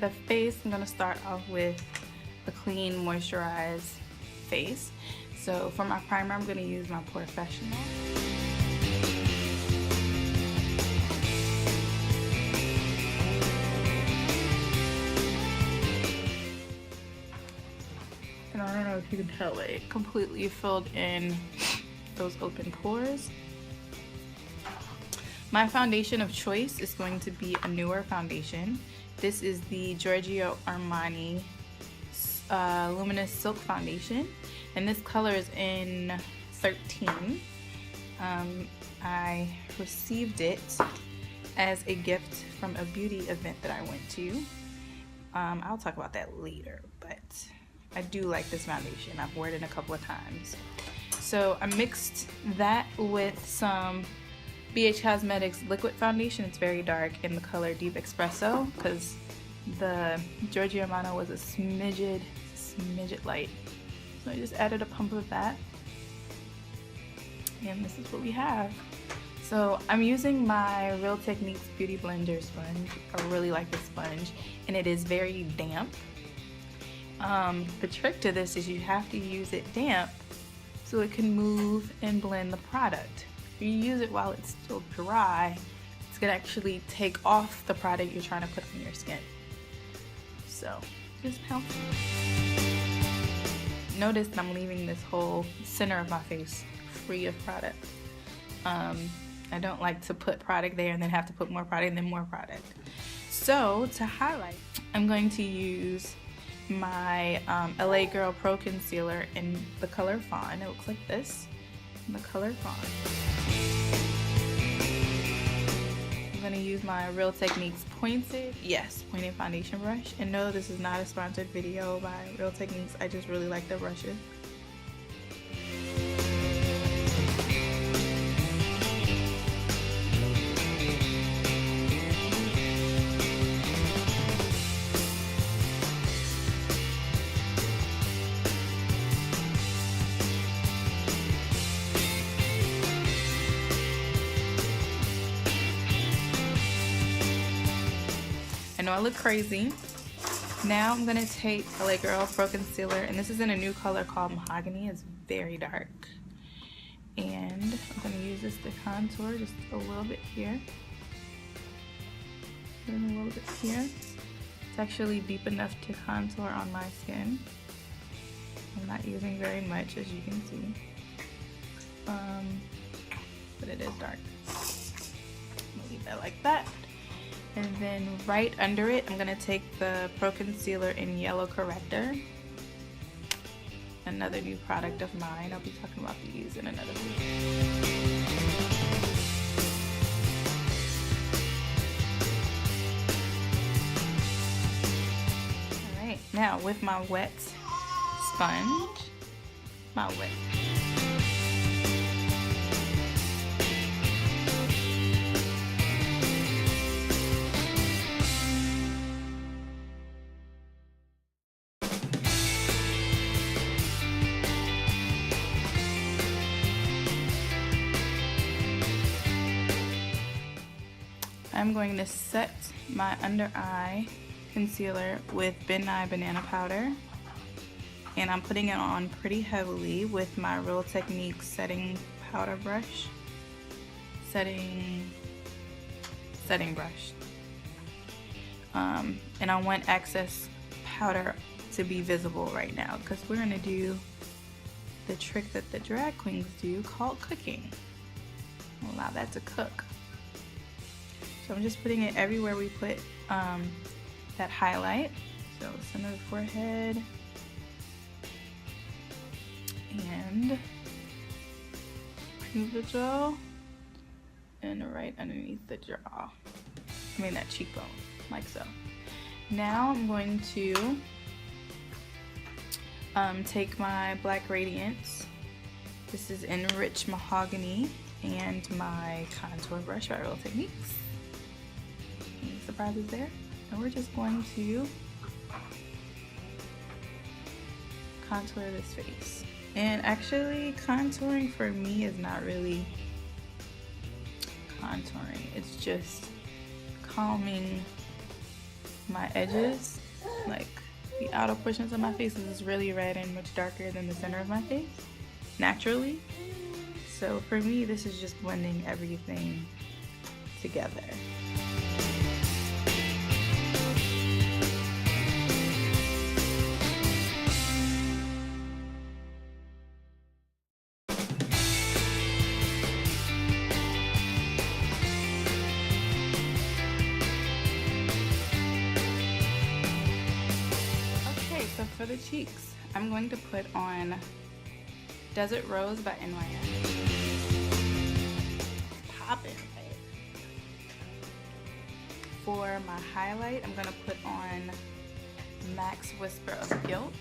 the face, I'm going to start off with a clean, moisturized face. So for my primer, I'm going to use my Professional. And I don't know if you can tell, it completely filled in those open pores. My foundation of choice is going to be a newer foundation. This is the Giorgio Armani Luminous Silk Foundation, and this color is in 13. I received it as a gift from a beauty event that I went to. I'll talk about that later, but I do like this foundation. I've worn it a couple of times. So I mixed that with some BH Cosmetics liquid foundation. It's very dark in the color Deep Espresso because the Giorgio Armani was a smidget light. So I just added a pump of that. And this is what we have. So I'm using my Real Techniques Beauty Blender sponge. I really like this sponge, and it is very damp. The trick to this is you have to use it damp so it can move and blend the product. If you use it while it's still dry, it's gonna actually take off the product you're trying to put on your skin. So just help. Notice that I'm leaving this whole center of my face free of product. I don't like to put product there and then have to put more product and then more product. So to highlight, I'm going to use my LA Girl Pro Concealer in the color Fawn. It looks like this in the color Fawn. I'm going to use my Real Techniques pointed foundation brush. And no, this is not a sponsored video by Real Techniques. I just really like their brushes. I know I look crazy. Now I'm gonna take LA Girl Pro Concealer, and this is in a new color called Mahogany. It's very dark. And I'm gonna use this to contour just a little bit here. And a little bit here. It's actually deep enough to contour on my skin. I'm not using very much, as you can see. But it is dark. I'll leave that like that. And then right under it, I'm gonna take the Pro Concealer in Yellow Corrector. Another new product of mine. I'll be talking about these in another video. Alright, now with my wet sponge, I'm going to set my under eye concealer with Ben Nye Banana Powder, and I'm putting it on pretty heavily with my Real Techniques setting powder brush, setting brush. And I want excess powder to be visible right now because we're gonna do the trick that the drag queens do called cooking. Allow that to cook. So I'm just putting it everywhere we put that highlight. So center of the forehead and move the jaw and right underneath the jaw. I mean that cheekbone, like so. Now I'm going to take my Black Radiance. This is in Rich Mahogany, and my contour brush by Real Techniques. Any surprises there? And we're just going to contour this face. And actually, contouring for me is not really contouring. It's just calming my edges, like the outer portions of my face is really red and much darker than the center of my face, naturally. So for me, this is just blending everything together. So for the cheeks, I'm going to put on Desert Rose by NYX. Poppin'. For my highlight, I'm going to put on MAC's Whisper of Guilt,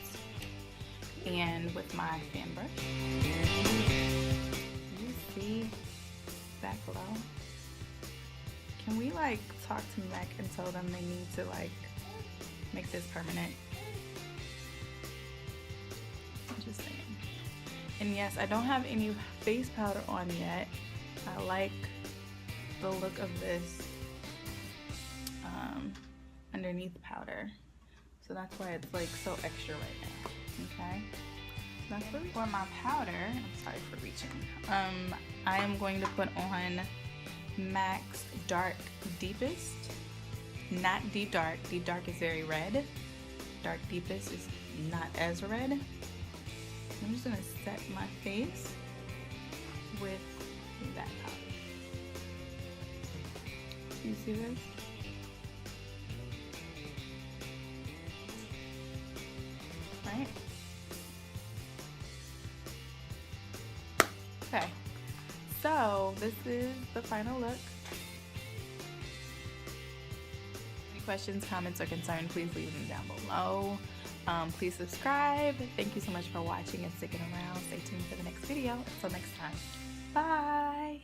and with my fan brush. You see that glow? Can we like talk to MAC and tell them they need to like make this permanent? Just saying. And yes, I don't have any face powder on yet. I like the look of this underneath the powder, so that's why it's like so extra right now. Okay, so that's really for my powder. I'm sorry for reaching. I am going to put on MAC's Dark Deepest, not Deep Dark. Deep Dark is very red. Dark Deepest is not as red. I'm just gonna set my face with that powder. You see this? Right? Okay, so this is the final look. Any questions, comments, or concerns, please leave them down below. Please subscribe. Thank you so much for watching and sticking around. Stay tuned for the next video. Until next time. Bye.